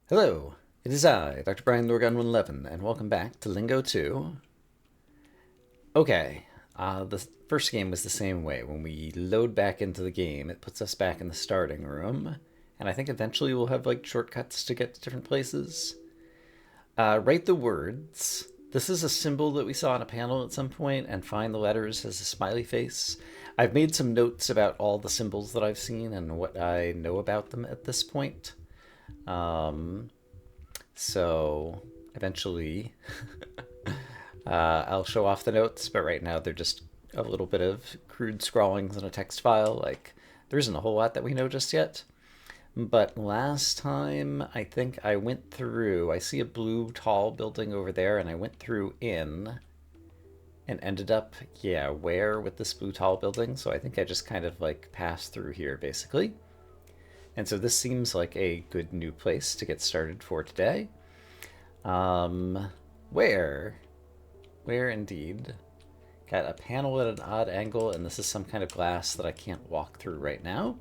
Hello, it is I, Dr. Brian Lorgon 111, and welcome back to Lingo 2. Okay, the first game was the same way. When we load back into the game, it puts us back in the starting room, and I think eventually we'll have like shortcuts to get to different places. Write the words. This is a symbol that we saw on a panel at some point, and find the letters as a smiley face. I've made some notes about all the symbols that I've seen and what I know about them at this point. Um, so eventually I'll show off the notes, but right now they're just a little bit of crude scrawlings in a text file. Like, there isn't a whole lot that we know just yet. But last time, I think I went through, I see a blue tall building over there, and I went through in and ended up, yeah, where with this blue tall building? So I think I just kind of like passed through here, basically. And so this seems like a good new place to get started for today. Um, where? Where indeed? Got a panel at an odd angle, and this is some kind of glass that I can't walk through right now.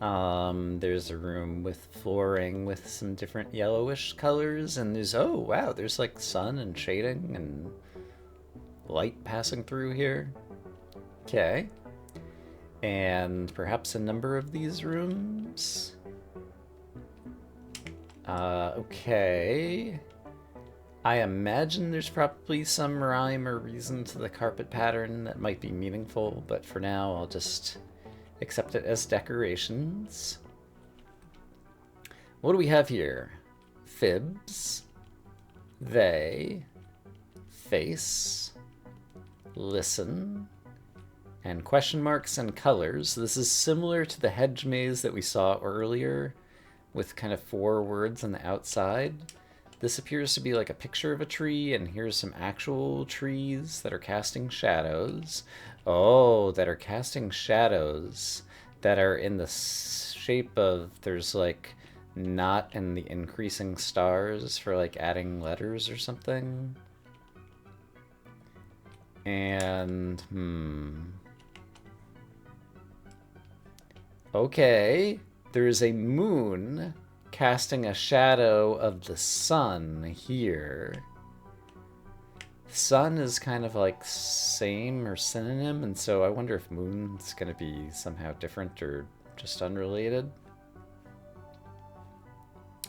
There's a room with flooring with some different yellowish colors, and there's, oh wow, there's like sun and shading and light passing through here. Okay. And perhaps a number of these rooms. Okay. I imagine there's probably some rhyme or reason to the carpet pattern that might be meaningful, but for now I'll just accept it as decorations. What do we have here? Fibs, they, face, listen, and question marks and colors. This is similar to the hedge maze that we saw earlier with kind of 4 words on the outside. This appears to be like a picture of a tree, and here's some actual trees that are casting shadows. Oh, that are casting shadows that are in the shape of, there's like not in the increasing stars for like adding letters or something. And, okay, there is a moon casting a shadow of the sun here. Sun is kind of like same or synonym, and so I wonder if moon's going to be somehow different or just unrelated.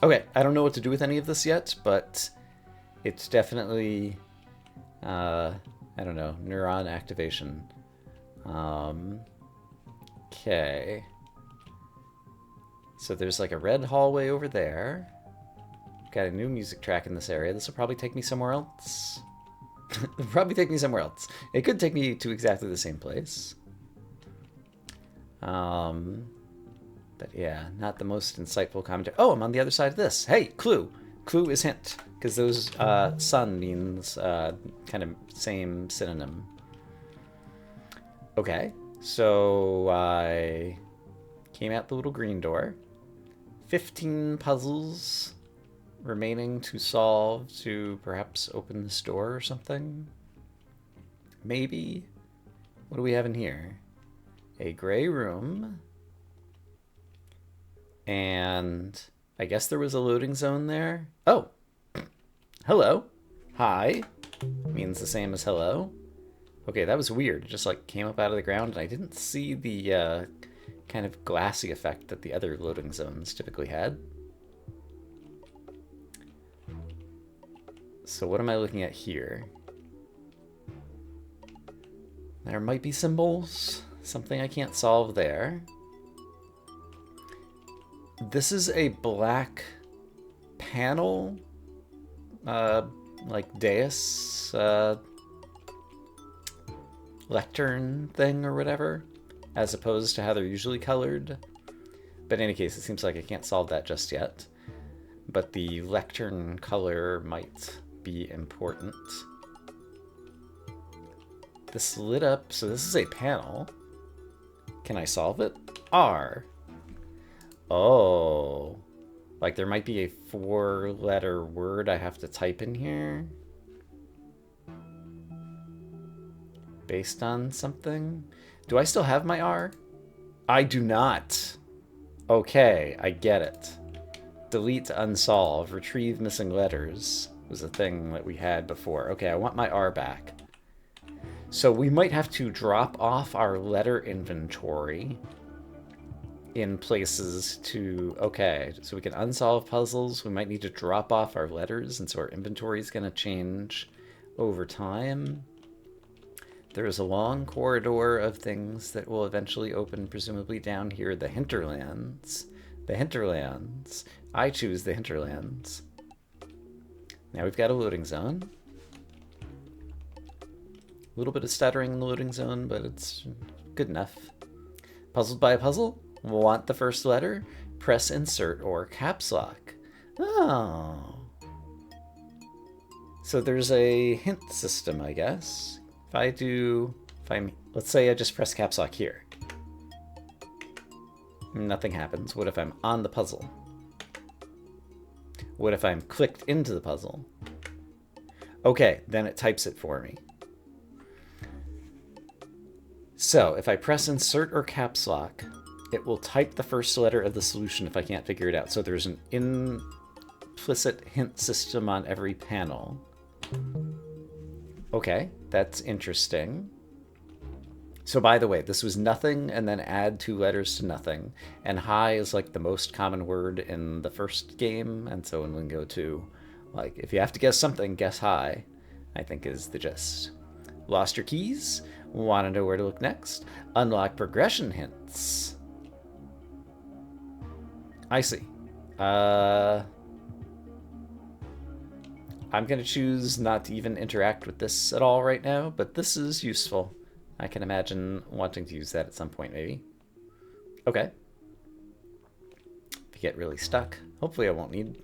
Okay, I don't know what to do with any of this yet, but it's definitely, I don't know, neuron activation. Okay. So there's like a red hallway over there. Got a new music track in this area. This will probably take me somewhere else. It'll probably take me somewhere else. It could take me to exactly the same place. But yeah, not the most insightful commentary. Oh, I'm on the other side of this. Hey, clue. Clue is hint. Because those sun means kind of same synonym. Okay, so I came out the little green door. 15 puzzles remaining to solve to perhaps open this door or something. Maybe. What do we have in here? A gray room. And I guess there was a loading zone there. Oh, hello. Hi. Means the same as hello. Okay, that was weird. It just like came up out of the ground, and I didn't see the kind of glassy effect that the other loading zones typically had. So what am I looking at here? There might be symbols. Something I can't solve there. This is a black panel, like dais, lectern thing or whatever, as opposed to how they're usually colored. But in any case, it seems like I can't solve that just yet. But the lectern color might be important. This lit up, so this is a panel. Can I solve it? R. Oh. Like there might be a 4-letter word I have to type in here. Based on something? Do I still have my R? I do not. Okay, I get it. delete to unsolve, retrieve missing letters was a thing that we had before. Okay, I want my R back. So we might have to drop off our letter inventory in places to... Okay, so we can unsolve puzzles. We might need to drop off our letters, and so our inventory is going to change over time. There is a long corridor of things that will eventually open, presumably down here. The hinterlands. The hinterlands. I choose the hinterlands. Now we've got a loading zone. A little bit of stuttering in the loading zone, but it's good enough. Puzzled by a puzzle? Want the first letter? Press insert or caps lock. Oh. So there's a hint system, I guess. Let's say I just press caps lock here. Nothing happens. What if I'm on the puzzle? What if I'm clicked into the puzzle? Okay, then it types it for me. So if I press insert or caps lock, it will type the first letter of the solution if I can't figure it out. So there's an implicit hint system on every panel. Okay, that's interesting. So by the way, this was nothing and then add 2 letters to nothing. And hi is like the most common word in the first game. And so in Lingo 2, like if you have to guess something, guess hi, I think is the gist. Lost your keys? Want to know where to look next? Unlock progression hints. I see. I'm going to choose not to even interact with this at all right now, but this is useful. I can imagine wanting to use that at some point, maybe. Okay. If you get really stuck, hopefully I won't need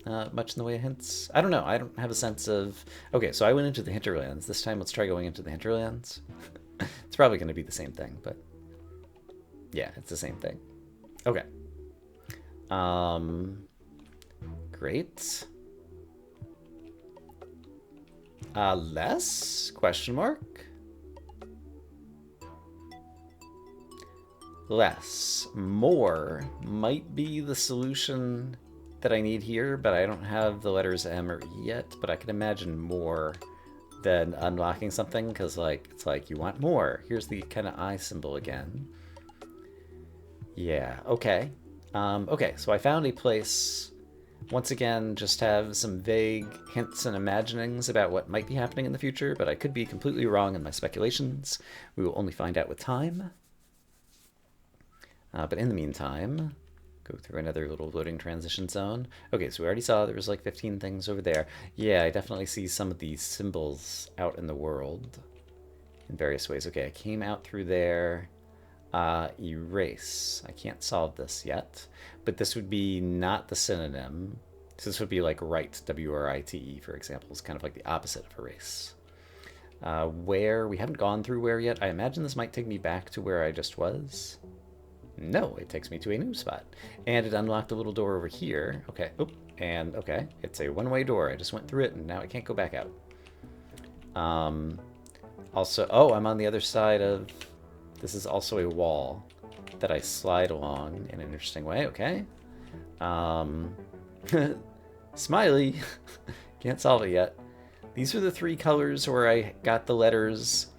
much in the way of hints. I don't know. I don't have a sense of... Okay, so I went into the hinterlands. This time let's try going into the hinterlands. It's probably going to be the same thing, but... Yeah, it's the same thing. Okay. Great. Less? Question mark? Less. More might be the solution that I need here, but I don't have the letters M or E yet, but I can imagine more than unlocking something, because like it's like you want more. Here's the kind of I symbol again. Yeah, okay. Okay, so I found a place. Once again, just have some vague hints and imaginings about what might be happening in the future, but I could be completely wrong in my speculations. We will only find out with time. But in the meantime, go through another little loading transition zone. Okay, so we already saw there was like 15 things over there. Yeah, I definitely see some of these symbols out in the world in various ways. Okay, I came out through there. Erase. I can't solve this yet, but this would be not the synonym. So this would be like write, W-R-I-T-E, for example. It's kind of like the opposite of erase. Where? We haven't gone through where yet. I imagine this might take me back to where I just was. No, it takes me to a new spot. And it unlocked a little door over here. Okay, oh, and okay, it's a one-way door. I just went through it and now I can't go back out. Also, oh, I'm on the other side of... This is also a wall that I slide along in an interesting way, okay? Smiley! Can't solve it yet. These are the 3 colors where I got the letters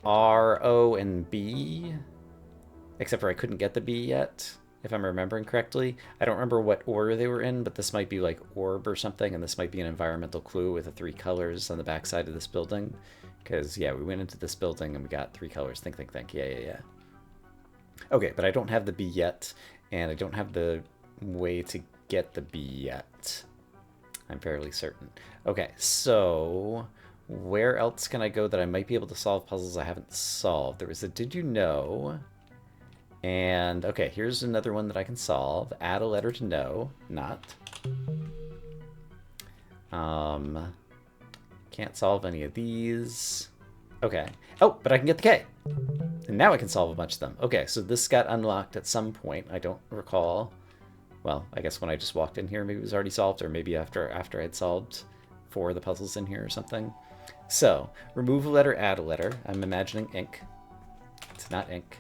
R, O, and B. Except for I couldn't get the B yet, if I'm remembering correctly. I don't remember what order they were in, but this might be like orb or something, and this might be an environmental clue with the 3 colors on the back side of this building. Because, yeah, we went into this building and we got 3 colors. Think, think, think. Yeah. Okay, but I don't have the B yet, and I don't have the way to get the B yet. I'm fairly certain. Okay, so where else can I go that I might be able to solve puzzles I haven't solved? There was a did you know? And, okay, here's another one that I can solve. Add a letter to know. Not. Can't solve any of these. Okay. Oh, but I can get the K. And now I can solve a bunch of them. Okay, so this got unlocked at some point. I don't recall. Well, I guess when I just walked in here, maybe it was already solved, or maybe after I'd solved 4 of the puzzles in here or something. So, remove a letter, add a letter. I'm imagining ink. It's not ink.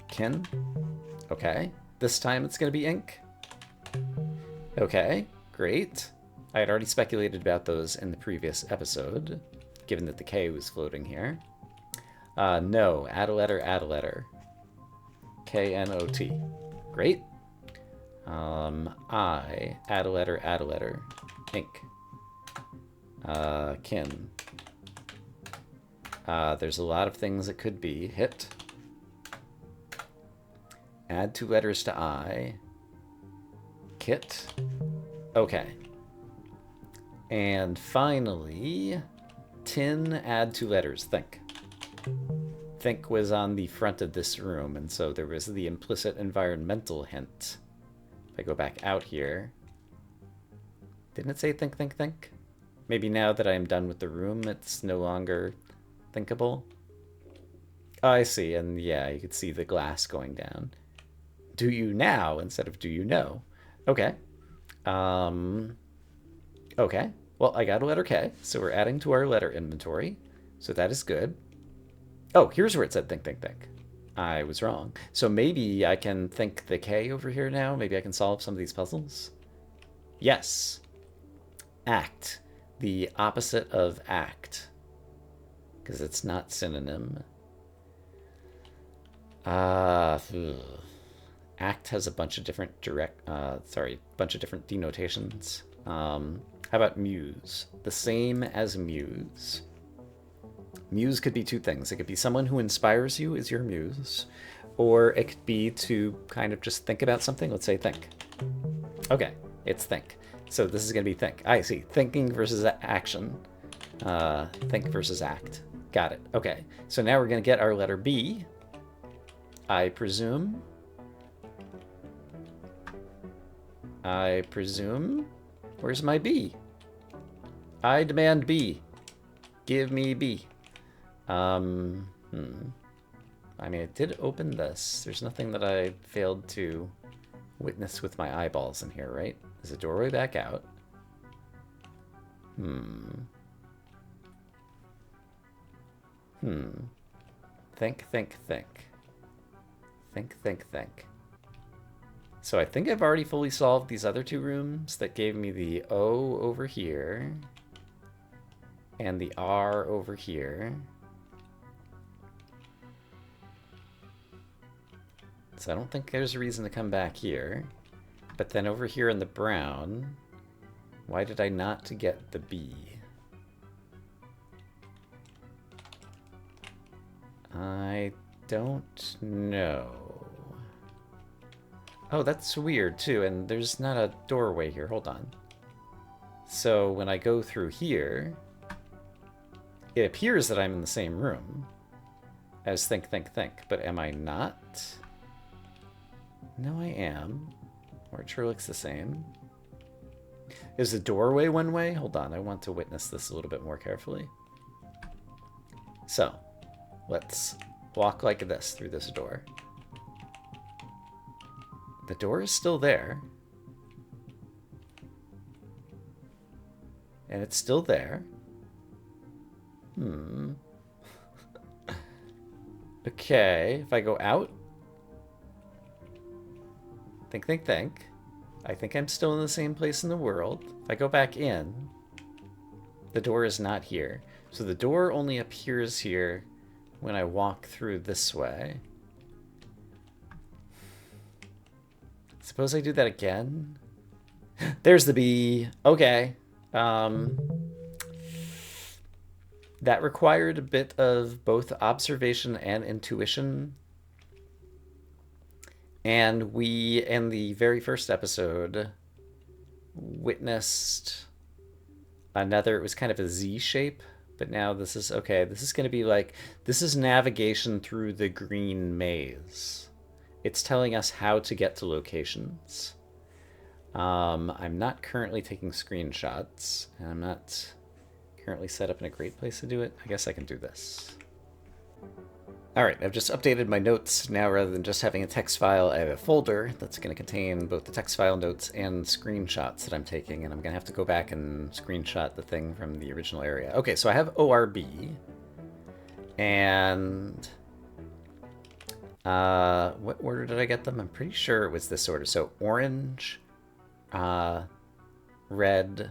Kin. Okay. This time it's going to be ink. Okay, great. I had already speculated about those in the previous episode, given that the K was floating here. No, add a letter, add a letter. K-N-O-T. Great. I, add a letter, ink. Kin. There's a lot of things it could be. Hit. Add 2 letters to I. Kit. Okay. And finally, tin, add 2 letters. Think. Think was on the front of this room, and so there was the implicit environmental hint. If I go back out here, didn't it say think, think, think? Maybe now that I am done with the room, it's no longer thinkable. Oh, I see, and yeah, you could see the glass going down. Do you now instead of do you know? Okay. Okay. Well, I got a letter K, so we're adding to our letter inventory. So that is good. Oh, here's where it said think, think, think. I was wrong. So maybe I can think the K over here now. Maybe I can solve some of these puzzles. Yes. Act. The opposite of act. Because it's not synonym. Act has a bunch of different bunch of different denotations. How about muse? The same as muse. Muse could be 2 things. It could be someone who inspires you is your muse, or it could be to kind of just think about something. Let's say think. Okay, it's think. So this is going to be think. I see. Thinking versus action. Think versus act. Got it. Okay, so now we're going to get our letter B, I presume. Where's my B? I demand B. Give me B. I mean, it did open this. There's nothing that I failed to witness with my eyeballs in here, right? There's a doorway back out. Think, think, think. Think, think, think. So I think I've already fully solved these other 2 rooms that gave me the O over here and the R over here. So I don't think there's a reason to come back here. But then over here in the brown, why did I not get the B? I don't know. Oh, that's weird too, and there's not a doorway here. Hold on. So when I go through here, it appears that I'm in the same room as think, think, think, but am I not? No, I am. Or it sure looks the same. Is the doorway one way? Hold on, I want to witness this a little bit more carefully. So, let's walk like this through this door. The door is still there. And it's still there. Okay, if I go out. Think, think, think. I think I'm still in the same place in the world. If I go back in, the door is not here. So the door only appears here when I walk through this way. Suppose I do that again? There's the B. Okay. That required a bit of both observation and intuition. And we, in the very first episode, witnessed another, it was kind of a Z shape, but now this is, okay, this is going to be like, this is navigation through the green maze. It's telling us how to get to locations. I'm not currently taking screenshots, and I'm not currently set up in a great place to do it. I guess I can do this. All right, I've just updated my notes. Now, rather than just having a text file, I have a folder that's going to contain both the text file notes and screenshots that I'm taking, and I'm going to have to go back and screenshot the thing from the original area. Okay, so I have ORB, and What order did I get them? I'm pretty sure it was this order. So orange, red,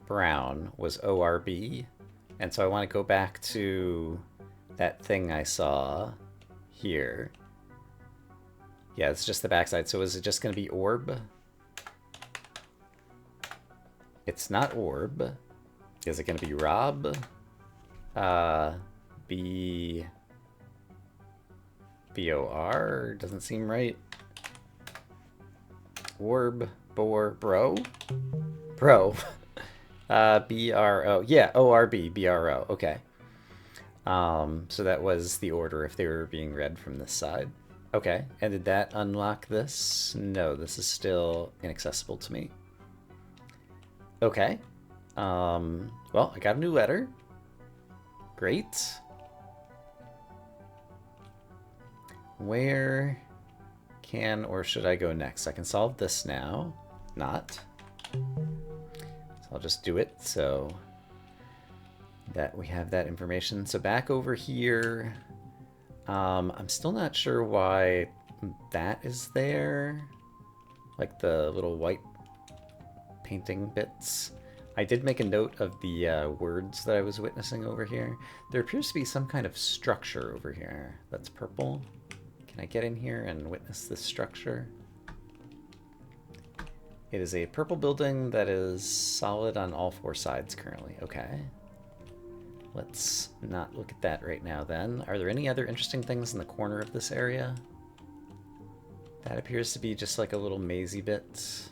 brown was ORB. And so I want to go back to that thing I saw here. Yeah, it's just the backside. So is it just going to be orb? It's not orb. Is it going to be rob? B-O-R? Doesn't seem right. Orb, bro? Bro. B-R-O. Yeah, O-R-B, B-R-O. Okay. So that was the order if they were being read from this side. Okay, and did that unlock this? No, this is still inaccessible to me. Okay. Well, I got a new letter. Great. Where can or should I go next? I can solve this now. Not. So I'll just do it so that we have that information. So back over here, I'm still not sure why that is there. Like the little white painting bits. I did make a note of the words that I was witnessing over here. There appears to be some kind of structure over here that's purple. Can I get in here and witness this structure? It is a purple building that is solid on all four sides currently. Okay. Let's not look at that right now then. Are there any other interesting things in the corner of this area? That appears to be just like a little mazy bit.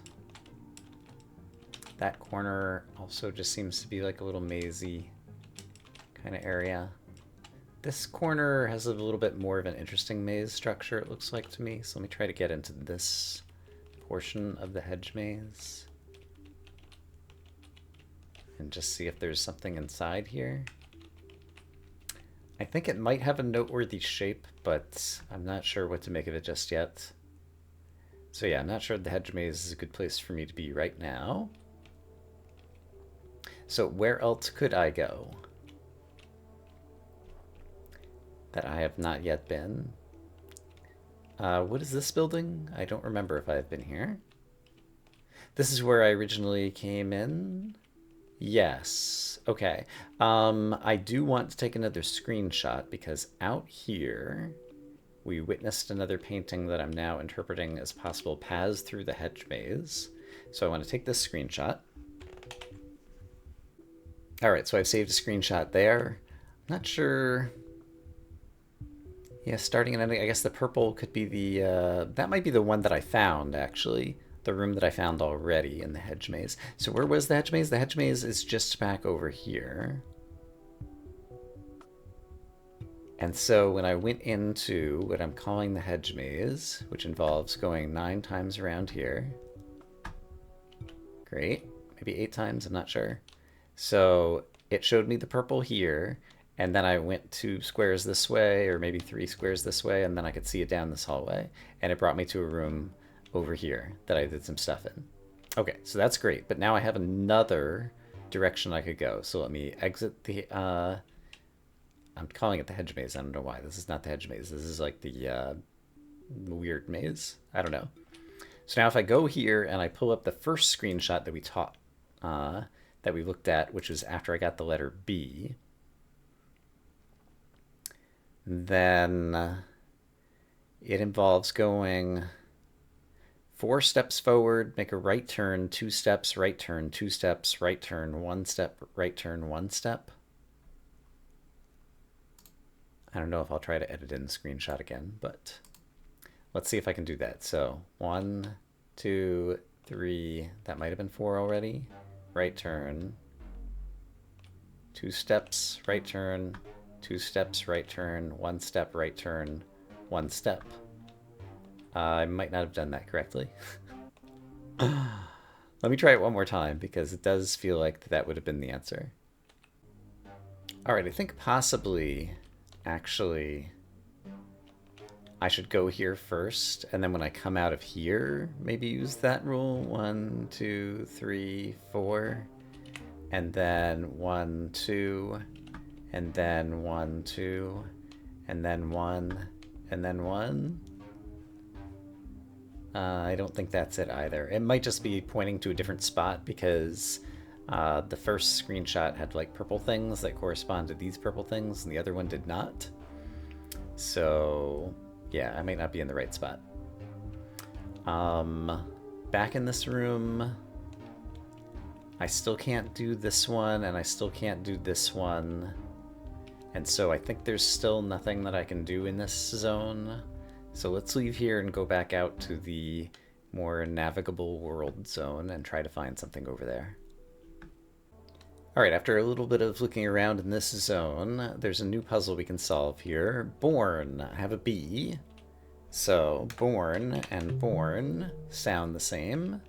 That corner also just seems to be like a little mazy kind of area. This corner has a little bit more of an interesting maze structure, it looks like to me. So let me try to get into this portion of the hedge maze and just see if there's something inside here. I think it might have a noteworthy shape, but I'm not sure what to make of it just yet. So yeah, I'm not sure the hedge maze is a good place for me to be right now. So where else could I go that I have not yet been? What is this building? I don't remember if I've been here. This is where I originally came in. Yes. Okay. I do want to take another screenshot because out here we witnessed another painting that I'm now interpreting as possible paths through the hedge maze. So I want to take this screenshot. All right, so I've saved a screenshot there. I'm not sure. Yeah, starting and ending. I guess the purple could be the, that might be the one that I found, actually. The room that I found already in the hedge maze. So where was the hedge maze? The hedge maze is just back over here. And so when I went into what I'm calling the hedge maze, which involves going 9 times around here. Great. Maybe 8 times, I'm not sure. So it showed me the purple here, and then I went 2 squares this way, or maybe 3 squares this way, and then I could see it down this hallway. And it brought me to a room over here that I did some stuff in. Okay, so that's great, but now I have another direction I could go. So let me exit the, I'm calling it the hedge maze. I don't know why. This is not the hedge maze. This is like the weird maze. I don't know. So now if I go here and I pull up the first screenshot that we taught, that we looked at, which was after I got the letter B, then it involves going 4 steps forward, make a right turn, 2 steps, right turn, 2 steps, right turn, 1 step, right turn, 1 step. I don't know if I'll try to edit in the screenshot again, but let's see if I can do that. So 1, 2, 3, that might have been 4 already. Right turn, 2 steps, right turn, 2 steps, right turn, 1 step, right turn, 1 step. I might not have done that correctly. Let me try it one more time because it does feel like that would have been the answer. All right, I think possibly, actually, I should go here first, and then when I come out of here, maybe use that rule. 1, 2, 3, 4, and then 1, 2, and then 1, 2, and then 1, and then 1. I don't think that's it either. It might just be pointing to a different spot because the first screenshot had like purple things that correspond to these purple things, and the other one did not. So yeah, I might not be in the right spot. Back in this room, I still can't do this one, and I still can't do this one. And so I think there's still nothing that I can do in this zone. So let's leave here and go back out to the more navigable world zone and try to find something over there. Alright, after a little bit of looking around in this zone, there's a new puzzle we can solve here. Born. I have a B. So, born and born sound the same.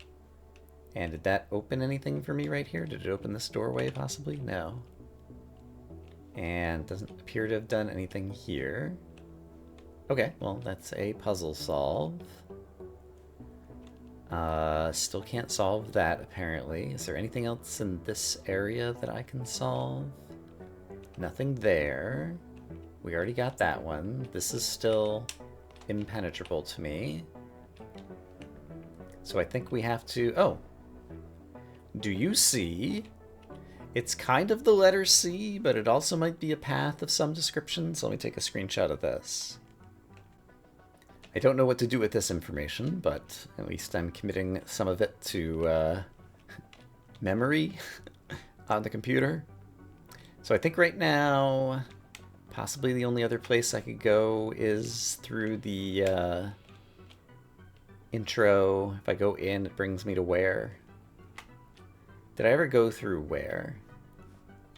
And did that open anything for me right here? Did it open this doorway, possibly? No. And doesn't appear to have done anything here. Okay, well, that's a puzzle solve. Still can't solve that, apparently. Is there anything else in this area that I can solve? Nothing there. We already got that one. This is still impenetrable to me. So I think we have to... Oh! Do you see? It's kind of the letter C, but it also might be a path of some description, so let me take a screenshot of this. I don't know what to do with this information, but at least I'm committing some of it to memory on the computer. So I think right now, possibly the only other place I could go is through the intro. If I go in, it brings me to where? Did I ever go through where?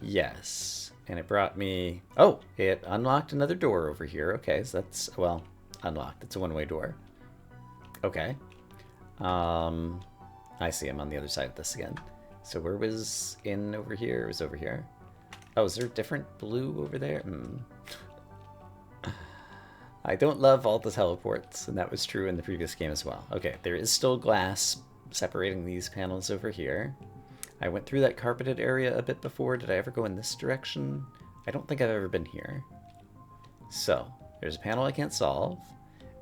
Yes. And it brought me... Oh, it unlocked another door over here. Okay, so that's, well, unlocked. It's a one-way door. Okay. I see I'm on the other side of this again. So where was in over here? It was over here. Oh, is there a different blue over there? I don't love all the teleports, and that was true in the previous game as well. Okay, there is still glass separating these panels over here. I went through that carpeted area a bit before. Did I ever go in this direction? I don't think I've ever been here. So, there's a panel I can't solve.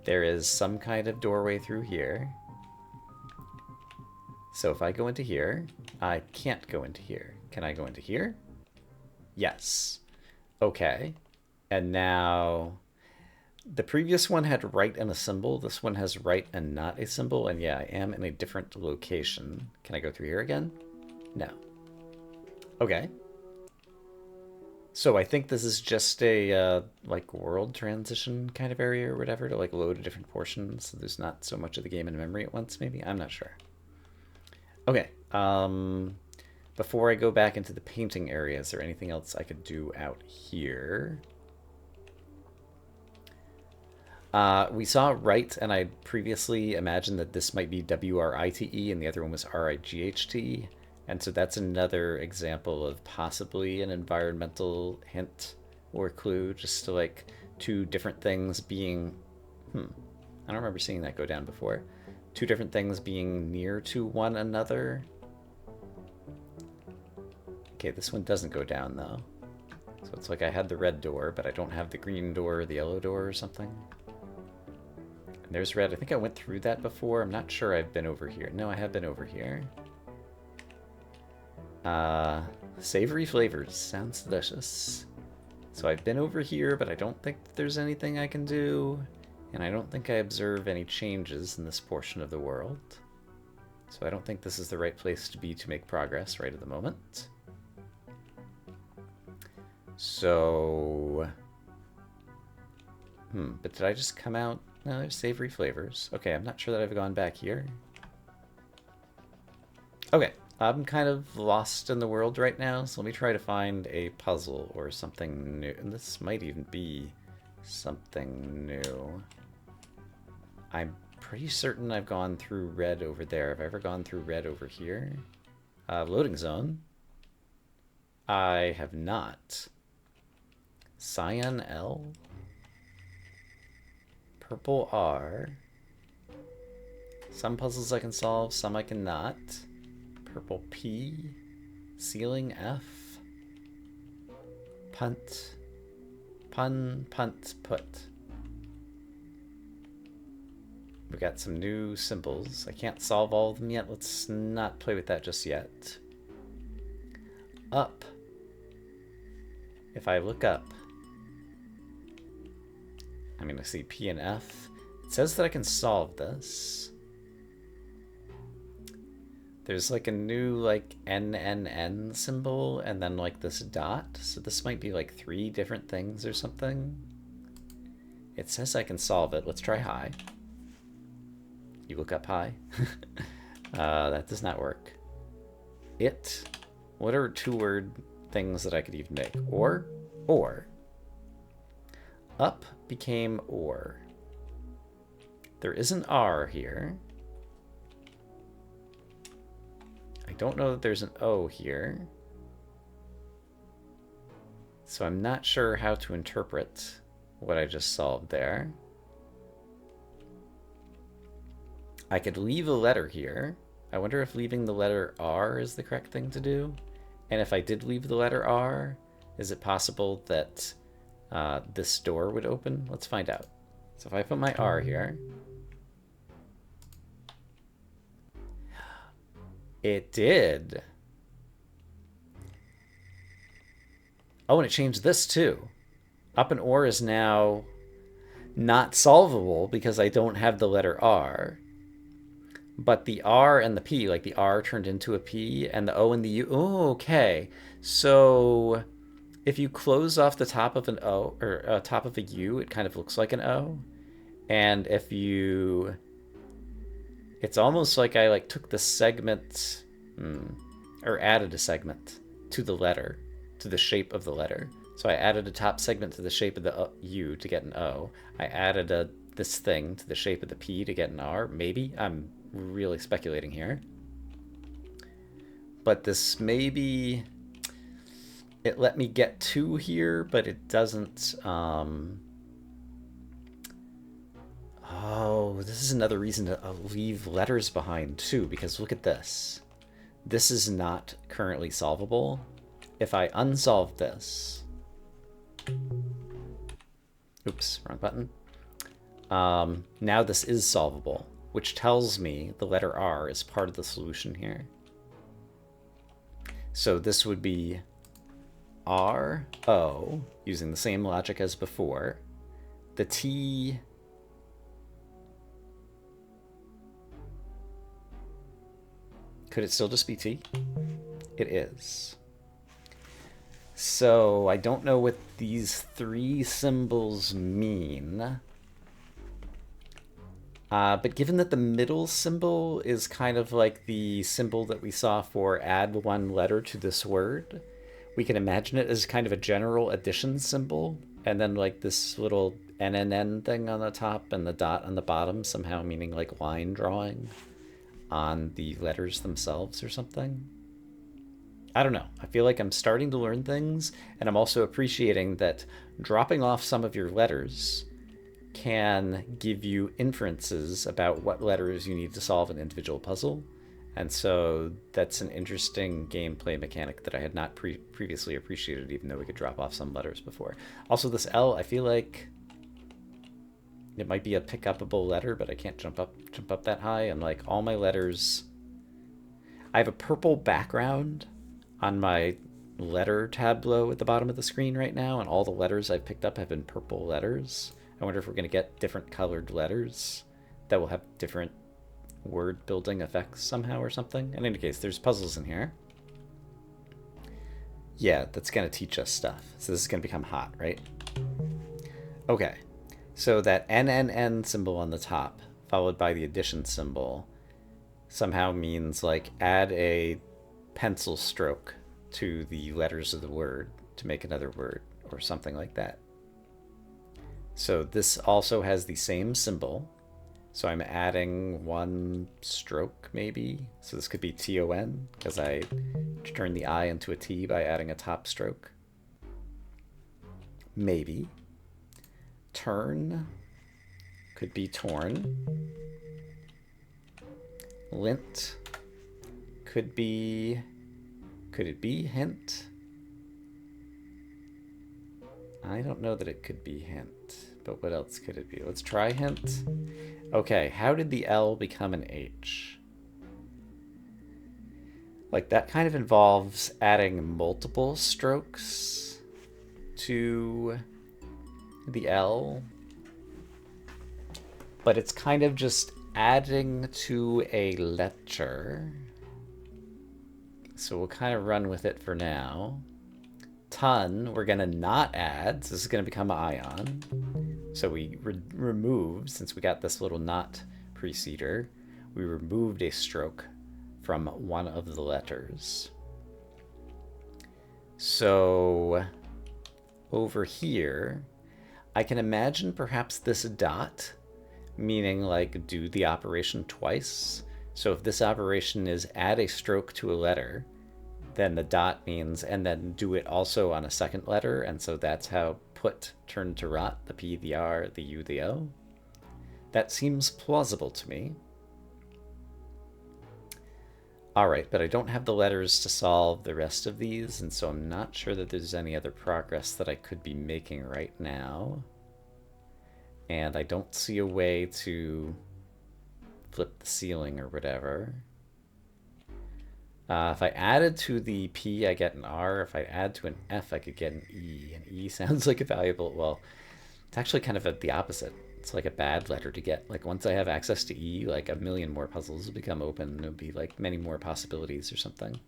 There is some kind of doorway through here. So if I go into here, I can't go into here. Can I go into here? Yes. Okay. And now... The previous one had right and a symbol. This one has right and not a symbol. And yeah, I am in a different location. Can I go through here again? No. Okay. So I think this is just a, like, world transition kind of area or whatever to, like, load a different portion, so there's not so much of the game in memory at once, maybe? I'm not sure. Okay. Before I go back into the painting area, is there anything else I could do out here? We saw right, and I previously imagined that this might be W-R-I-T-E, and the other one was R-I-G-H-T. And so that's another example of possibly an environmental hint or clue, just to, like, two different things being... I don't remember seeing that go down before. Two different things being near to one another. Okay, this one doesn't go down, though. So it's like I had the red door, but I don't have the green door or the yellow door or something. And there's red. I think I went through that before. I'm not sure I've been over here. No, I have been over here. Savory flavors. Sounds delicious. So I've been over here, but I don't think there's anything I can do. And I don't think I observe any changes in this portion of the world. So I don't think this is the right place to be to make progress right at the moment. So... but did I just come out? No, there's savory flavors. Okay, I'm not sure that I've gone back here. Okay, I'm kind of lost in the world right now, so let me try to find a puzzle or something new. And this might even be something new. I'm pretty certain I've gone through red over there. Have I ever gone through red over here? Loading zone. I have not. Cyan L. Purple R. Some puzzles I can solve, some I cannot. Purple P. Ceiling F. Punt. Pun, punt, put. We've got some new symbols. I can't solve all of them yet. Let's not play with that just yet. Up. If I look up, I'm going to see P and F. It says that I can solve this. There's like a new like NNN symbol and then like this dot. So this might be like 3 different things or something. It says I can solve it. Let's try high. You look up high. That does not work. It. What are 2-word things that I could even make? Or. Up became or. There is an R here. I don't know that there's an O here. So I'm not sure how to interpret what I just solved there. I could leave a letter here. I wonder if leaving the letter R is the correct thing to do. And if I did leave the letter R, is it possible that this door would open? Let's find out. So if I put my R here, it did. Oh, and it changed this too. Up and or is now not solvable because I don't have the letter R. But the R and the P, like the R turned into a P and the O and the U. Oh, okay. So if you close off the top of an O or top of a U, it kind of looks like an O. And if you, it's almost like I like took the segment or added a segment to the letter, to the shape of the letter. So I added a top segment to the shape of the U to get an O. I added this thing to the shape of the P to get an R. Maybe. I'm really speculating here. But this maybe, it let me get 2 here, but it doesn't. Oh, this is another reason to leave letters behind too, because look at this. This is not currently solvable. If I unsolve this, oops, wrong button. Now this is solvable, which tells me the letter R is part of the solution here. So this would be R, O, using the same logic as before. The T, could it still just be T? It is. So I don't know what these 3 symbols mean. But given that the middle symbol is kind of like the symbol that we saw for add 1 letter to this word, we can imagine it as kind of a general addition symbol. And then like this little NNN thing on the top and the dot on the bottom somehow meaning like line drawing on the letters themselves or something. I don't know. I feel like I'm starting to learn things, and I'm also appreciating that dropping off some of your letters can give you inferences about what letters you need to solve an individual puzzle. And so that's an interesting gameplay mechanic that I had not previously appreciated, even though we could drop off some letters before. Also, this L, I feel like it might be a pick-upable letter, but I can't jump up that high. And like all my letters, I have a purple background on my letter tableau at the bottom of the screen right now, and all the letters I've picked up have been purple letters. I wonder if we're going to get different colored letters that will have different word building effects somehow or something. In any case, there's puzzles in here. Yeah, that's going to teach us stuff. So this is going to become hot, right? Okay. So that NNN symbol on the top, followed by the addition symbol, somehow means like add a pencil stroke to the letters of the word to make another word or something like that. So this also has the same symbol. So I'm adding 1 stroke maybe. So this could be TON because I turned the I into a T by adding a top stroke. Maybe. Turn could be torn. Lint could it be hint? I don't know that it could be hint, But what else could it be? Let's try hint. Okay, how did the L become an H? Like, that kind of involves adding multiple strokes to the L. But it's kind of just adding to a letter. So we'll kind of run with it for now. Ton, we're going to not add. So this is going to become an ion. So we removed, since we got this little not preceder, we removed a stroke from one of the letters. So over here, I can imagine perhaps this dot, meaning like do the operation twice. So if this operation is add a stroke to a letter, then the dot means, and then do it also on a second letter, and so that's how put turned to rot, the P, the R, the U, the O. That seems plausible to me. All right, but I don't have the letters to solve the rest of these, and so I'm not sure that there's any other progress that I could be making right now. And I don't see a way to flip the ceiling or whatever. If I added to the P, I get an R. If I add to an F, I could get an E. And E sounds like a valuable, well, it's actually kind of the opposite. It's like a bad letter to get. Like once I have access to E, like a million more puzzles will become open. There'll be like many more possibilities or something.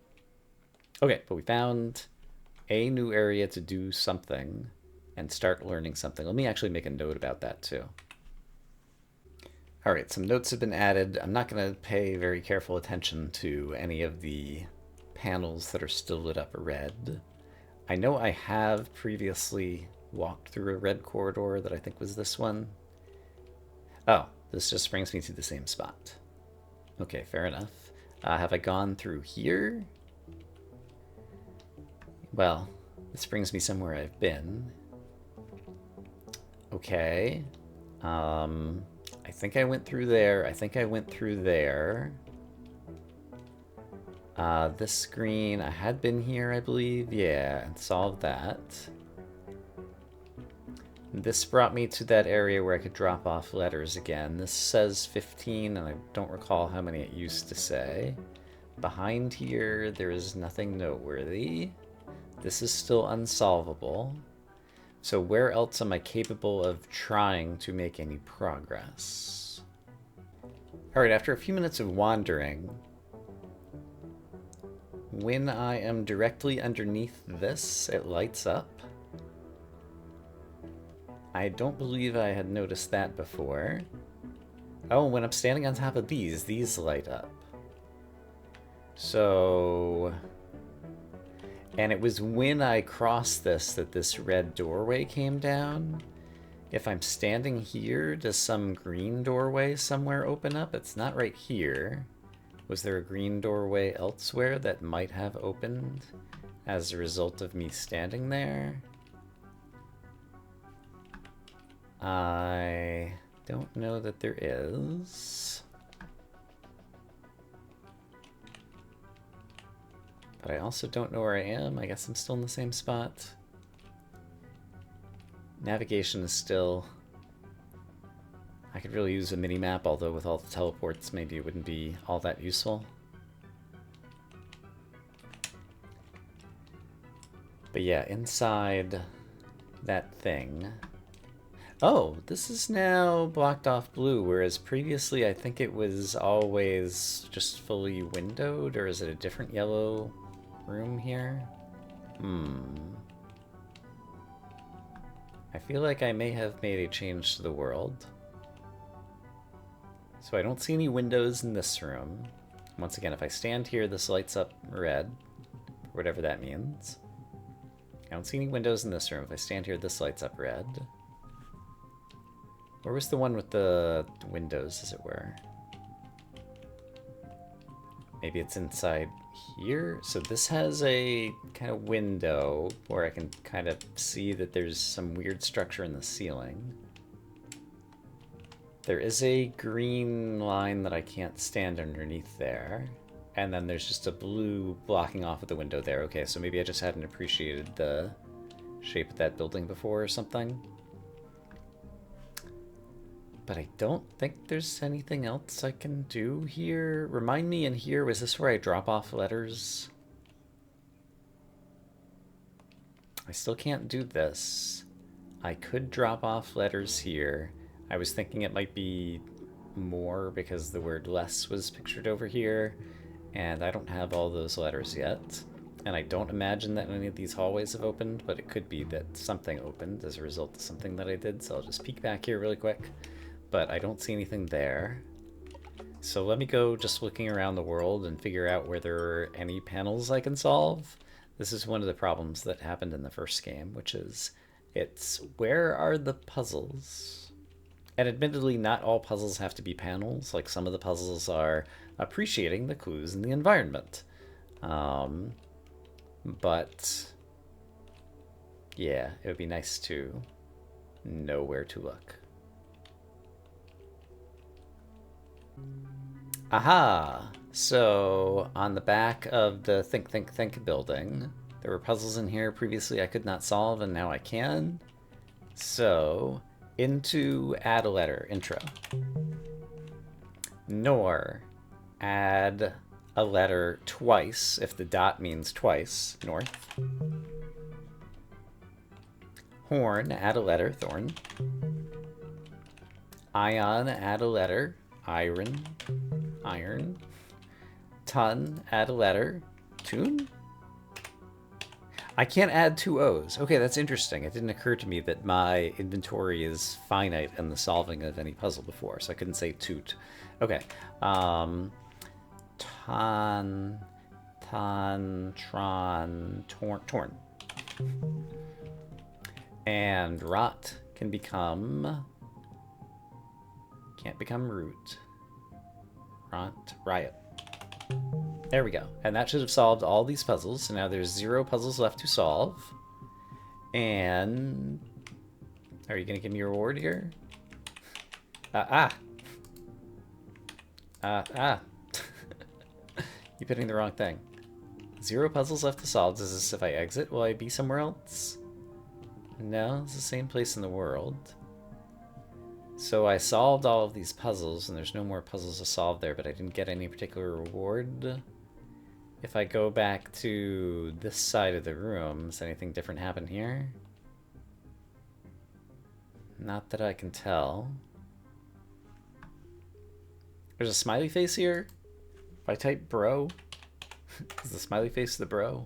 Okay, but we found a new area to do something and start learning something. Let me actually make a note about that too. All right, some notes have been added. I'm not going to pay very careful attention to any of the panels that are still lit up red. I know I have previously walked through a red corridor that I think was this one. Oh, this just brings me to the same spot. Okay, fair enough. Have I gone through here? Well, this brings me somewhere I've been. Okay. I think I went through there. I think I went through there. This screen, I had been here, I believe. Yeah, and solved that. This brought me to that area where I could drop off letters again. This says 15, and I don't recall how many it used to say. Behind here, there is nothing noteworthy. This is still unsolvable. So where else am I capable of trying to make any progress? All right, after a few minutes of wandering, when I am directly underneath this, it lights up. I don't believe I had noticed that before. Oh, when I'm standing on top of these light up. So... And it was when I crossed this that this red doorway came down. If I'm standing here, does some green doorway somewhere open up? It's not right here. Was there a green doorway elsewhere that might have opened as a result of me standing there? I don't know that there is. But I also don't know where I am. I guess I'm still in the same spot. Navigation is still... I could really use a mini-map, although with all the teleports, maybe it wouldn't be all that useful. But yeah, inside that thing... Oh, this is now blocked off blue, whereas previously I think it was always just fully windowed, or is it a different yellow room here? I feel like I may have made a change to the world. So I don't see any windows in this room. Once again, if I stand here, this lights up red, whatever that means. I don't see any windows in this room. If I stand here, this lights up red. Where was the one with the windows, as it were? Maybe it's inside here? So this has a kind of window where I can kind of see that there's some weird structure in the ceiling. There is a green line that I can't stand underneath there. And then there's just a blue blocking off of the window there. Okay, so maybe I just hadn't appreciated the shape of that building before or something. But I don't think there's anything else I can do here. Remind me in here, was this where I drop off letters? I still can't do this. I could drop off letters here. I was thinking it might be more because the word less was pictured over here, and I don't have all those letters yet. And I don't imagine that any of these hallways have opened, but it could be that something opened as a result of something that I did, so I'll just peek back here really quick. But I don't see anything there. So let me go just looking around the world and figure out where there are any panels I can solve. This is one of the problems that happened in the first game, which is it's where are the puzzles? And admittedly, not all puzzles have to be panels. Like some of the puzzles are appreciating the clues in the environment. But yeah, it would be nice to know where to look. Aha! So on the back of the Think, Think, Think building, there were puzzles in here previously I could not solve, and now I can. So into add a letter, intro. Nor add a letter twice, if the dot means twice, north. Horn, add a letter, thorn. Ion, add a letter, iron, iron. Ton, add a letter, tune? I can't add two O's. Okay, that's interesting. It didn't occur to me that my inventory is finite in the solving of any puzzle before, so I couldn't say toot. Okay. Ton, tron, torn. And rot can become... Can't become root. Rot, riot. There we go. And that should have solved all these puzzles. So now there's 0 puzzles left to solve. And... Are you going to give me a reward here? You're hitting the wrong thing. 0 puzzles left to solve. Does this if I exit? Will I be somewhere else? No, it's the same place in the world. So I solved all of these puzzles, and there's no more puzzles to solve there, but I didn't get any particular reward. If I go back to this side of the room, does anything different happen here? Not that I can tell. There's a smiley face here. If I type bro, is the smiley face the bro?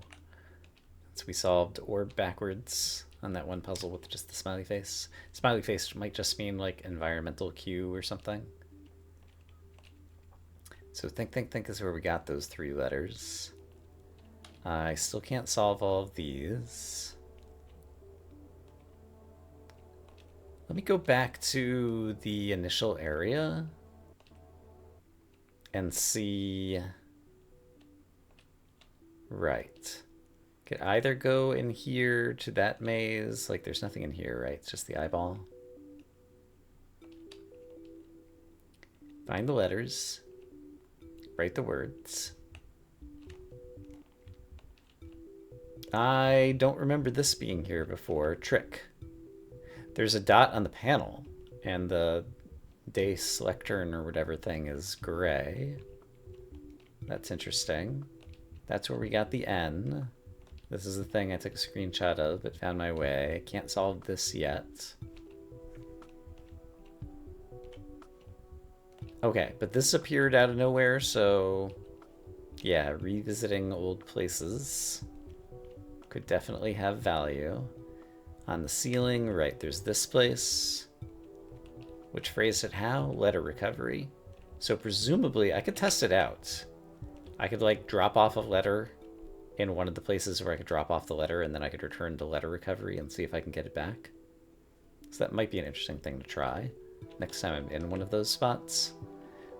So we solved orb backwards on that one puzzle with just the smiley face. Smiley face might just mean like environmental cue or something. So think, think, think is where we got those 3 letters. I still can't solve all of these. Let me go back to the initial area and see. Right. Could either go in here to that maze. Like there's nothing in here, right? It's just the eyeball. Find the letters. Write the words. I don't remember this being here before. Trick. There's a dot on the panel, and the Dace lectern or whatever thing is gray. That's interesting. That's where we got the N. This is the thing I took a screenshot of but found my way. Can't solve this yet. Okay, but this appeared out of nowhere, so yeah, revisiting old places could definitely have value. On the ceiling, right, there's this place. Which phrased it how? Letter recovery. So presumably, I could test it out. I could like drop off a letter in one of the places where I could drop off the letter and then I could return to letter recovery and see if I can get it back. So that might be an interesting thing to try next time I'm in one of those spots.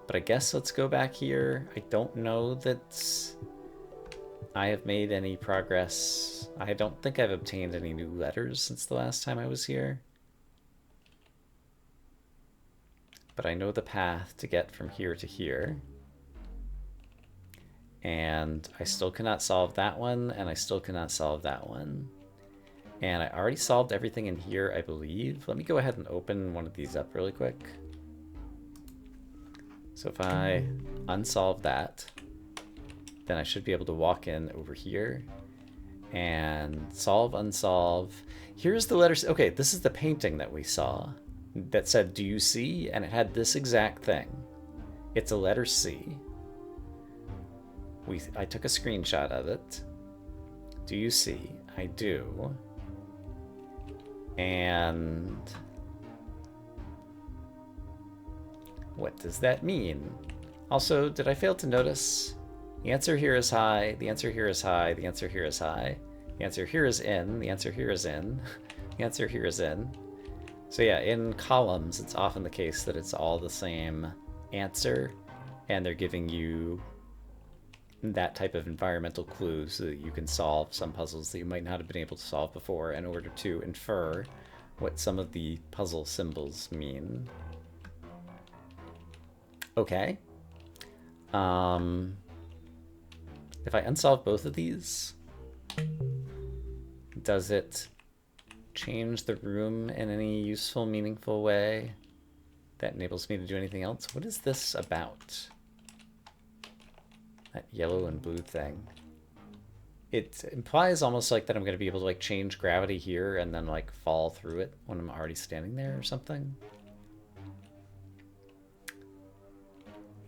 But I guess let's go back here. I don't know that I have made any progress. I don't think I've obtained any new letters since the last time I was here. But I know the path to get from here to here. And I still cannot solve that one, and I still cannot solve that one. And I already solved everything in here, I believe. Let me go ahead and open one of these up really quick. So if I unsolve that, then I should be able to walk in over here and solve, unsolve. Here's the letter C. Okay, this is the painting that we saw that said, "Do you see?" And it had this exact thing. It's a letter C. I took a screenshot of it. Do you see? I do. And what does that mean? Also, did I fail to notice? The answer here is high, the answer here is high, the answer here is high, the answer here is in, the answer here is in, the answer here is in. So yeah, in columns, it's often the case that it's all the same answer, and they're giving you that type of environmental clue so that you can solve some puzzles that you might not have been able to solve before in order to infer what some of the puzzle symbols mean. Okay. If I unsolve both of these, does it change the room in any useful, meaningful way that enables me to do anything else? What is this about? That yellow and blue thing. It implies almost like that I'm going to be able to like change gravity here and then like fall through it when I'm already standing there or something.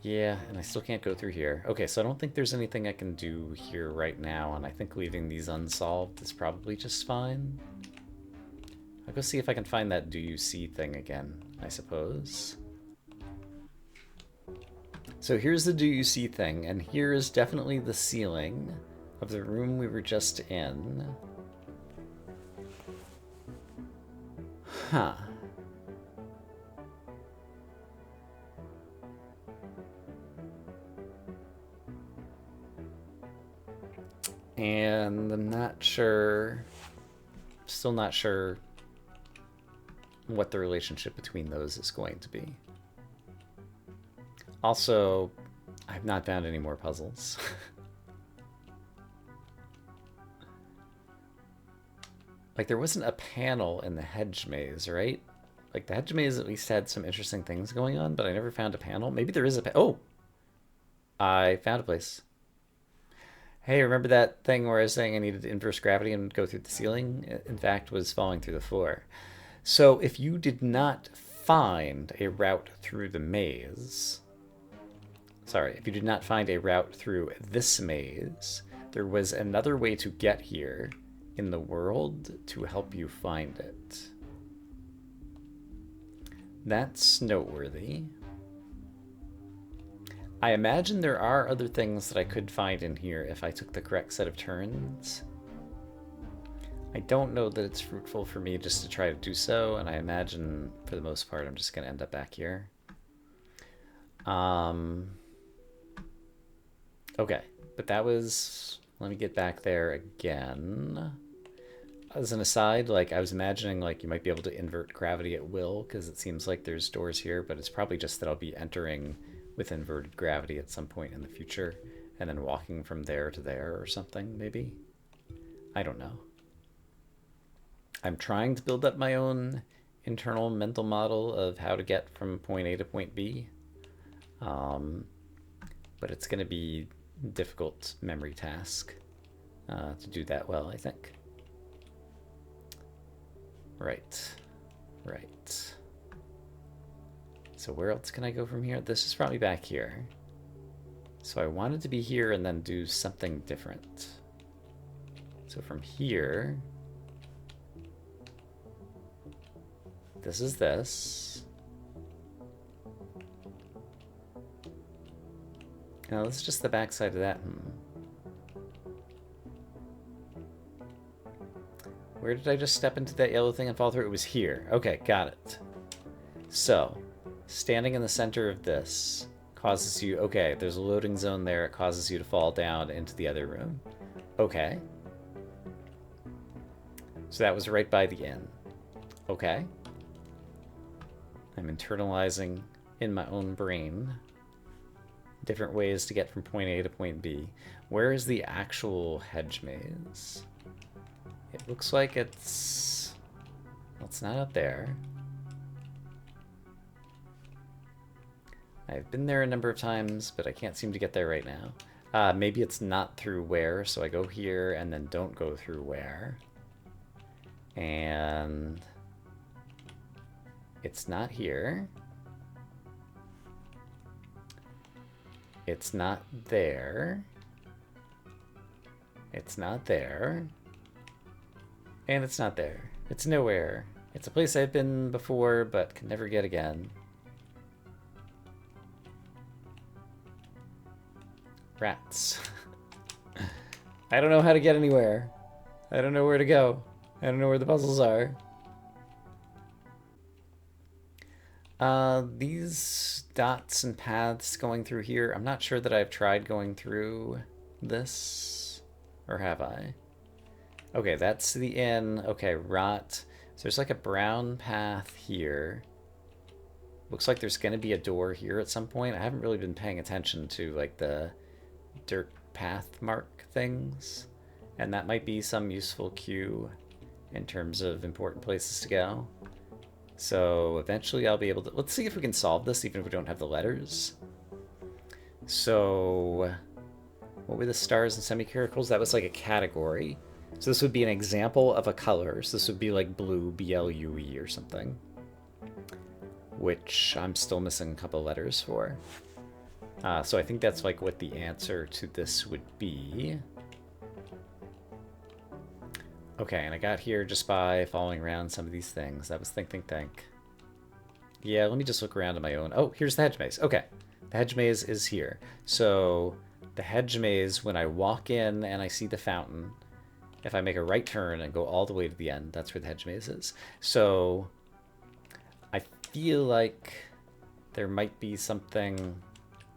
Yeah, and I still can't go through here. Okay, so I don't think there's anything I can do here right now, and I think leaving these unsolved is probably just fine. I'll go see if I can find that "do you see" thing again, I suppose. So here's the "do you see" thing, and here is definitely the ceiling of the room we were just in. Huh. And I'm not sure, still not sure what the relationship between those is going to be. Also, I've not found any more puzzles. Like, there wasn't a panel in the hedge maze, right? Like, the hedge maze at least had some interesting things going on, but I never found a panel. Maybe there is a oh! I found a place. Hey, remember that thing where I was saying I needed inverse gravity and go through the ceiling? It, in fact, was falling through the floor. So if you did not find a route through the maze, sorry, if you did not find a route through this maze, there was another way to get here in the world to help you find it. That's noteworthy. I imagine there are other things that I could find in here if I took the correct set of turns. I don't know that it's fruitful for me just to try to do so, and I imagine for the most part I'm just going to end up back here. Okay, but that was... Let me get back there again. As an aside, like I was imagining like you might be able to invert gravity at will, because it seems like there's doors here, but it's probably just that I'll be entering with inverted gravity at some point in the future, and then walking from there to there or something, maybe? I don't know. I'm trying to build up my own internal mental model of how to get from point A to point B, but it's going to be a difficult memory task to do that well, I think. Right. So where else can I go from here? This is probably back here. So I wanted to be here and then do something different. So from here, this is this. Now this is just the back side of that. Where did I just step into that yellow thing and fall through? It was here. Okay, got it. So, standing in the center of this causes you... Okay, there's a loading zone there. It causes you to fall down into the other room. Okay. So that was right by the inn. Okay. I'm internalizing in my own brain different ways to get from point A to point B. Where is the actual hedge maze? It looks like it's... Well, it's not up there. I've been there a number of times, but I can't seem to get there right now. Maybe it's not through where, so I go here and then don't go through where. And it's not here. It's not there. It's not there. And it's not there. It's nowhere. It's a place I've been before, but can never get again. Rats. I don't know how to get anywhere. I don't know where to go. I don't know where the puzzles are. These dots and paths going through here, I'm not sure that I've tried going through this. Or have I? Okay, that's the inn. Okay, rot. So there's like a brown path here. Looks like there's going to be a door here at some point. I haven't really been paying attention to like the dirt path mark things. And that might be some useful cue in terms of important places to go. So eventually I'll be able to... Let's see if we can solve this even if we don't have the letters. So what were the stars and semicircles? That was like a category. So this would be an example of a color. So this would be like blue, B-L-U-E or something. Which I'm still missing a couple letters for. So I think that's like what the answer to this would be. Okay, and I got here just by following around some of these things. That was think, think, think. Yeah, let me just look around on my own. Oh, here's the hedge maze. Okay, the hedge maze is here. So the hedge maze, when I walk in and I see the fountain, if I make a right turn and go all the way to the end, that's where the hedge maze is. So I feel like there might be something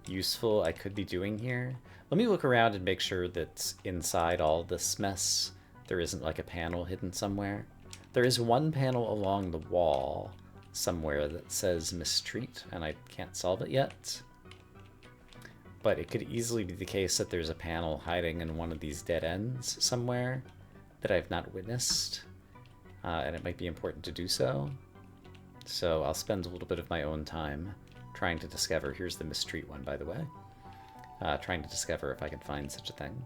useful I could be doing here. Let me look around and make sure that inside all this mess there isn't like a panel hidden somewhere. There is one panel along the wall somewhere that says mistreat, and I can't solve it yet. But it could easily be the case that there's a panel hiding in one of these dead ends somewhere that I've not witnessed, and it might be important to do so. So I'll spend a little bit of my own time trying to discover. Here's the mistreat one, by the way. Trying to discover if I can find such a thing.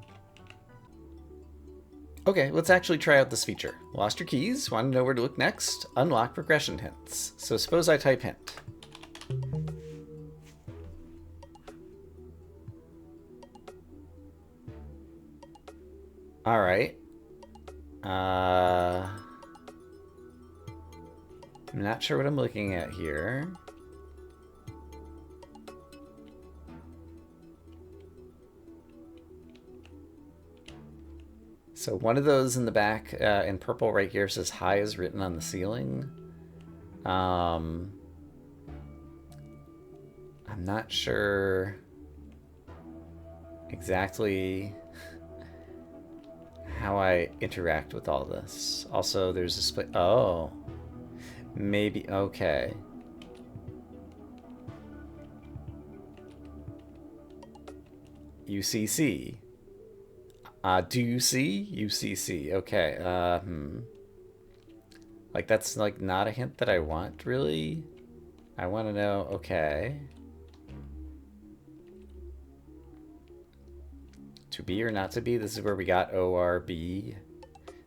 Okay, let's actually try out this feature. Lost your keys? Want to know where to look next? Unlock progression hints. So suppose I type hint. Alright. I'm not sure what I'm looking at here. So one of those in the back in purple right here says hi is written on the ceiling. I'm not sure exactly how I interact with all this. Also, there's a split. Oh, maybe. Okay. UCC. Do you see? UCC. Okay. Like, that's, like, not a hint that I want, really. I want to know, okay. To be or not to be? This is where we got ORB.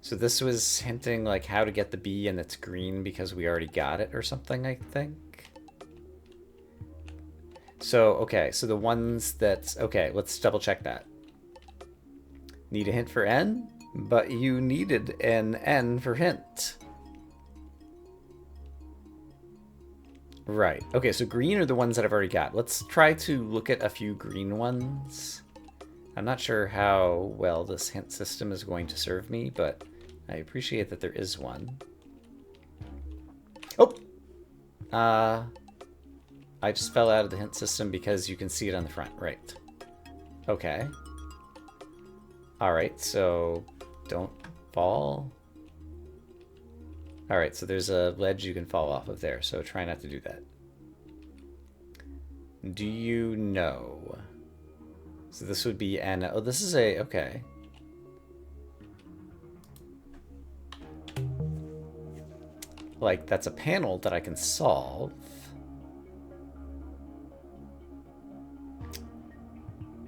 So this was hinting, like, how to get the B, and it's green because we already got it or something, I think. So, okay. So the ones that... Okay, let's double check that. Need a hint for N? But you needed an N for hint. Right. Okay, so green are the ones that I've already got. Let's try to look at a few green ones. I'm not sure how well this hint system is going to serve me, but I appreciate that there is one. Oh! I just fell out of the hint system because you can see it on the front. Right. Okay. Alright, so don't fall. Alright, so there's a ledge you can fall off of there, so try not to do that. Do you know? So this would be an... Oh, this is a... Okay. Like, that's a panel that I can solve.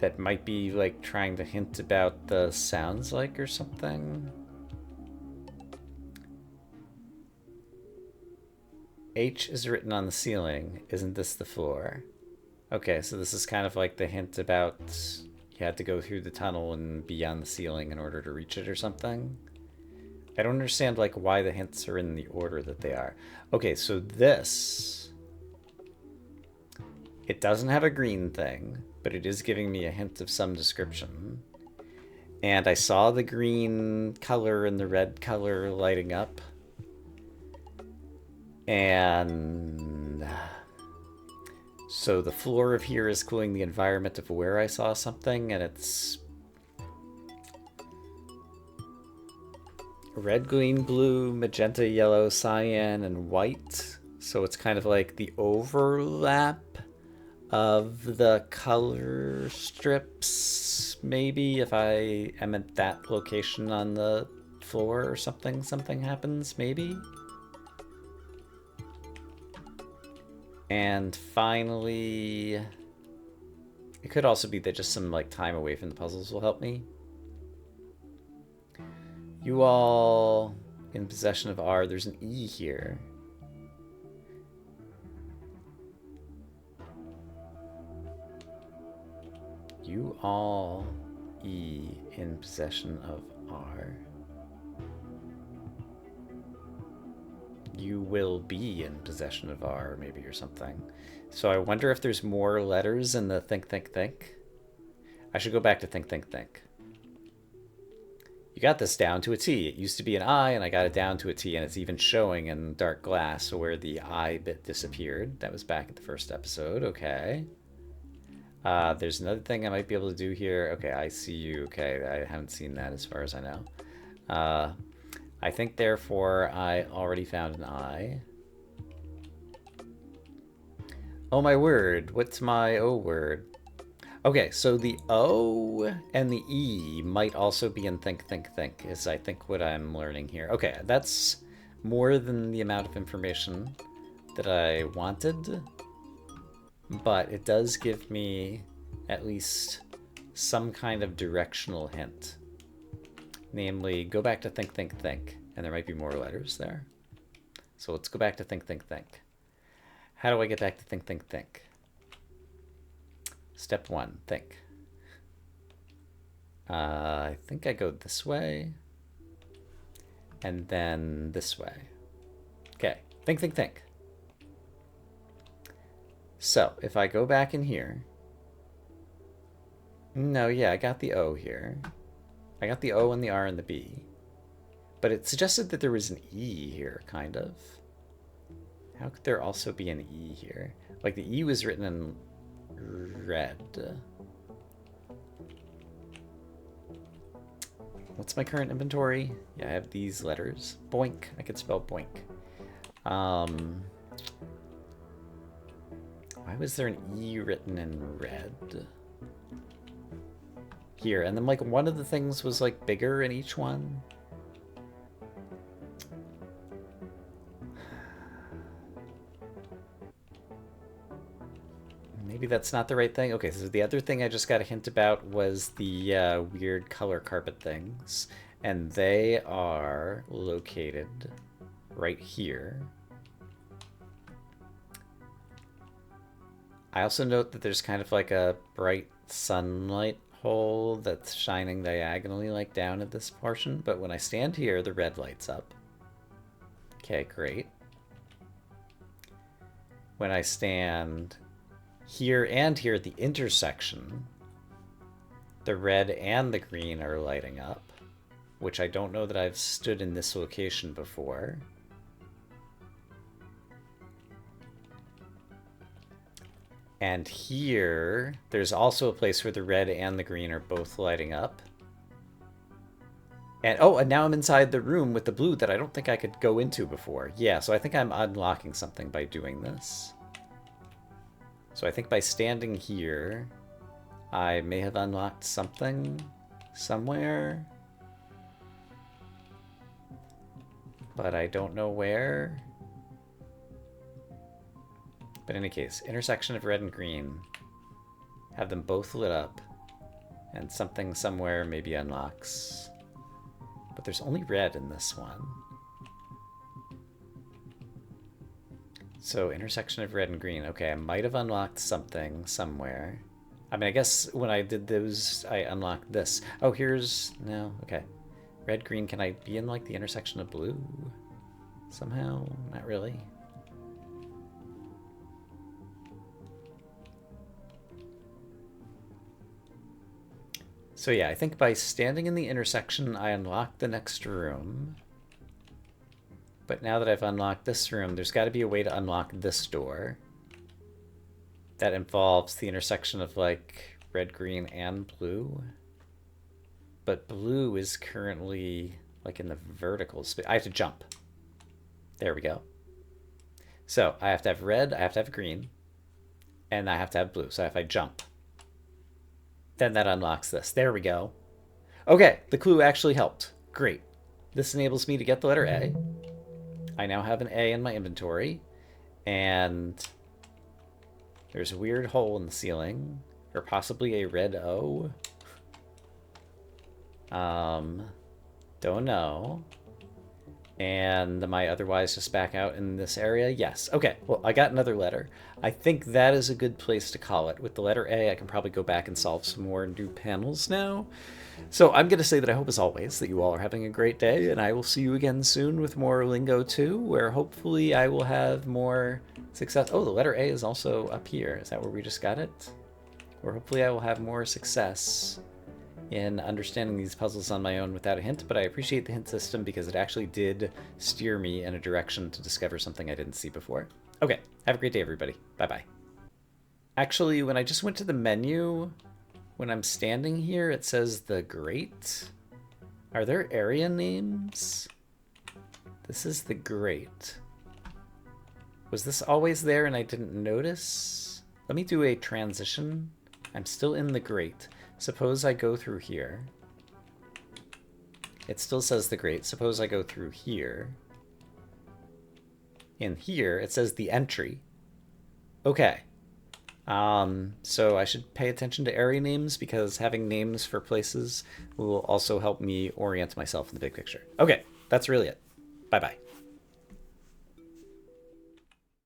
that might be like trying to hint about the sounds like or something. H is written on the ceiling. Isn't this the floor? Okay, so this is kind of like the hint about you had to go through the tunnel and be on the ceiling in order to reach it or something. I don't understand like why the hints are in the order that they are. Okay, so this, it doesn't have a green thing, but it is giving me a hint of some description. And I saw the green color and the red color lighting up. And so the floor of here is cooling the environment of where I saw something, and it's red, green, blue, magenta, yellow, cyan, and white. So it's kind of like the overlap of the color strips, maybe, if I am at that location on the floor or something, something happens, maybe. And finally, it could also be that just some like time away from the puzzles will help me. You all in possession of R. There's an E here. You all E in possession of R. You will be in possession of R, maybe, or something. So I wonder if there's more letters in the think, think, think. I should go back to think, think, think. You got this down to a T. It used to be an I, and I got it down to a T, and it's even showing in dark glass where the I bit disappeared. That was back at the first episode. Okay. There's another thing I might be able to do here. Okay, I see you. Okay, I haven't seen that as far as I know. I think, therefore, I already found an I. Oh, my word. What's my O word? Okay, so the O and the E might also be in think, think, think, is I think what I'm learning here. Okay, that's more than the amount of information that I wanted, but it does give me at least some kind of directional hint. Namely, go back to think, think, think, and there might be more letters there. So let's go back to think, think, think. How do I get back to think, think, think? Step 1, think. I think I go this way, and then this way. Okay, think, think, think. So if I go back in here, no, yeah, I got the O here. I got the O and the R and the B. But it suggested that there was an E here, kind of. How could there also be an E here? Like the E was written in red. What's my current inventory? Yeah, I have these letters. Boink. I could spell boink. Why was there an E written in red? Here, and then like one of the things was like bigger in each one. Maybe that's not the right thing. Okay, so the other thing I just got a hint about was the weird color carpet things, and they are located right here. I also note that there's kind of like a bright sunlight hole that's shining diagonally like down at this portion, but when I stand here, the red lights up. Okay, great. When I stand here and here at the intersection, the red and the green are lighting up, which I don't know that I've stood in this location before. And here, there's also a place where the red and the green are both lighting up. And oh, and now I'm inside the room with the blue that I don't think I could go into before. Yeah, so I think I'm unlocking something by doing this. So I think by standing here, I may have unlocked something somewhere. But I don't know where. But in any case, intersection of red and green. Have them both lit up. And something somewhere maybe unlocks. But there's only red in this one. So intersection of red and green. Okay, I might have unlocked something somewhere. I mean, I guess when I did those, I unlocked this. Oh, here's... No, okay. Red, green. Can I be in, like, the intersection of blue? Somehow? Not really. So yeah, I think by standing in the intersection, I unlocked the next room. But now that I've unlocked this room, there's got to be a way to unlock this door. That involves the intersection of, like, red, green, and blue. But blue is currently, like, in the vertical space. I have to jump. There we go. So I have to have red, I have to have green, and I have to have blue. So if I jump, then that unlocks this. There we go. Okay, the clue actually helped. Great. This enables me to get the letter A. I now have an A in my inventory, and there's a weird hole in the ceiling, or possibly a red O. Don't know. And am I otherwise just back out in this area? Yes. Okay, well, I got another letter. I think that is a good place to call it. With the letter A, I can probably go back and solve some more new panels now. So I'm going to say that I hope, as always, that you all are having a great day, and I will see you again soon with more Lingo 2, where hopefully I will have more success. Oh, the letter A is also up here. Is that where we just got it? Or hopefully I will have more success in understanding these puzzles on my own without a hint, but I appreciate the hint system because it actually did steer me in a direction to discover something I didn't see before. Okay, have a great day, everybody. Bye-bye. Actually, when I just went to the menu, when I'm standing here, it says the grate. Are there area names? This is the grate. Was this always there and I didn't notice? Let me do a transition. I'm still in the grate. Suppose I go through here. It still says the grate. Suppose I go through here. In here, it says the entry. Okay. So I should pay attention to area names because having names for places will also help me orient myself in the big picture. Okay, that's really it. Bye-bye.